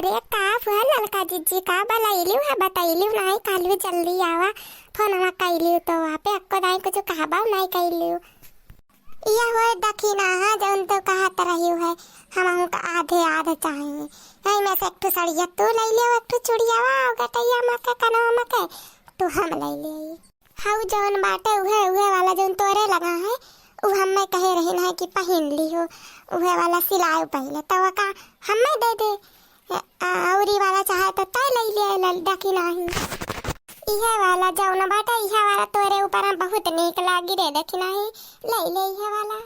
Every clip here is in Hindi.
अरे का हुआ ललका जीजी का बलाइलियो है बताइलियो नहीं कालू जल्दी आवा फोन में कइलियो तो वहां पे अक्को दाई कुछ कहबा नहीं कइलियो या होए दखिना हां जौन तो कहत रहियो है हम का आधे आधे चाहिए है मैं से एक ठो सड़िया तू ले लियो एक ठो चूड़ियावा और गटैया मके कनवा मके तो हम ले ले हाउ जौन बाटे उहे उहे वाला जौन तोरे लगा है उ हमें कहे रही ना कि पहन लियो उहे वाला सिलाओ पहले तो का हमें दे दे औरी वाला चाहे तो तय ले ले दखी नहीं इहे वाला जौन बाटे इहे वाला तोरे ऊपर बहुत नीक लागी रे देखी नहीं ले ले इहे वाला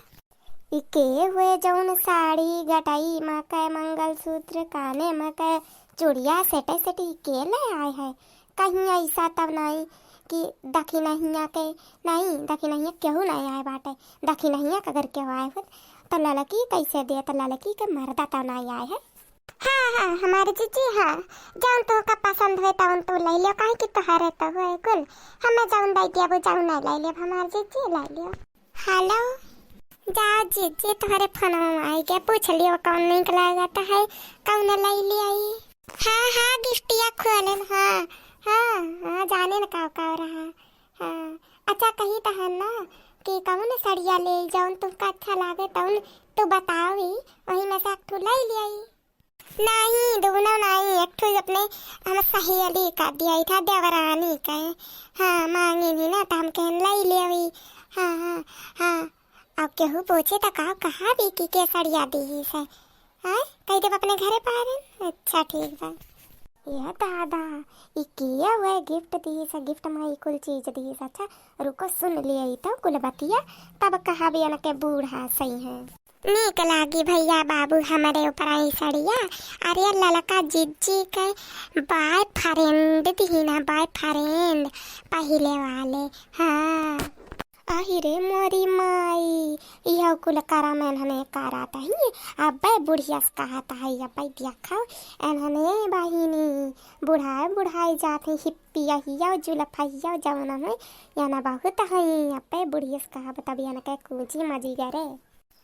इके हुए जौन साड़ी गटाई मके मंगलसूत्र काने मके चूड़िया सेटे सेटी के ले आए है कहीं ऐसा तब नहीं कि दखी नहीं के नहीं दखी नहीं केहू नहीं आए बाटे दखी नहीं अगर केहू आए हो तो लड़की कैसे दे तो लड़की के मर्दा तो नहीं आए है हाँ हमारे जीजी हाँ जौन तो का पसंद हुए तौन तो ले लियो काहे कि तोहरे तो हुए कुल हमें जौन दे दिया वो जौन नहीं ले लियो हमारे जीजी ले लियो हेलो जाओ जीजी तुम्हारे फोन में आई के पूछ लियो कौन निक लागत है कौन ले लिया हाँ गिफ्टिया खोले हाँ जाने न का रहा हाँ अच्छा कही तो है ना कि कौन सड़िया ले जौन तुमका अच्छा लागे तौन तो बताओ वही में से एक ठो ले लिया नहीं दोनों नहीं एक ठो अपने हम सहेली का दिया था देवरानी का हाँ मांगी भी ना तो हम कहन ले लिया हाँ अब केहू पूछे तो कहा भी कि के सड़िया दी से हाँ कही देव अपने घरे पारे अच्छा ठीक बा यह दादा इकिया हुआ गिफ्ट दी से गिफ्ट में कुल चीज दी से अच्छा रुको सुन लिए तो कुल बतिया तब कहा भी के बूढ़ा सही है नीक लागी भैया बाबू हमारे ऊपर आई सड़िया अरे ललका जीजी के बॉयफ्रेंड दी ना बॉयफ्रेंड पहले वाले हाँ आहिरे मोरी माई यह कुल करा में इन्होंने करा था ही अब बुढ़िया कहा था है अब देखा इन्होंने बहिनी बुढ़ाई जाते हिप्पी यही जुलफा जवना में या ना बहुत है अब बुढ़िया कहा बता भी के कूची मजी करे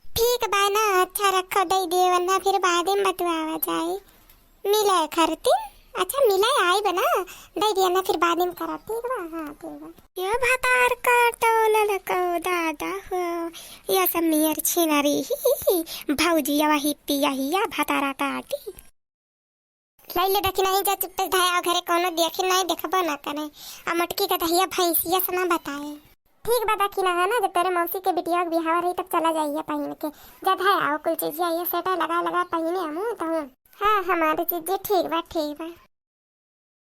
ठीक बा ना अच्छा रखो दे दे वरना फिर बाद में बतवावा जाए मिले खरती अच्छा मिला आई बना दे दिया ना फिर बाद में करा ठीक बा हाँ ठीक बा ये भातार काटो ललको दादा हो ये सब मेर छिनरी ही भौजी वही पिया हिया भातारा काटी लैले देखी नहीं जा चुप धाया घरे कोनो देखी नहीं देखबो ना करे आ मटकी का दहिया भैंसिया से ना बताए ठीक बा देखी ना है ना जब तेरे मौसी के बिटिया के बिहाव रही तब चला जाइए पहन के जब है आओ कुल चीज आइए सेटा लगा पहने हम तो हाँ हमारी चीजें ठीक बा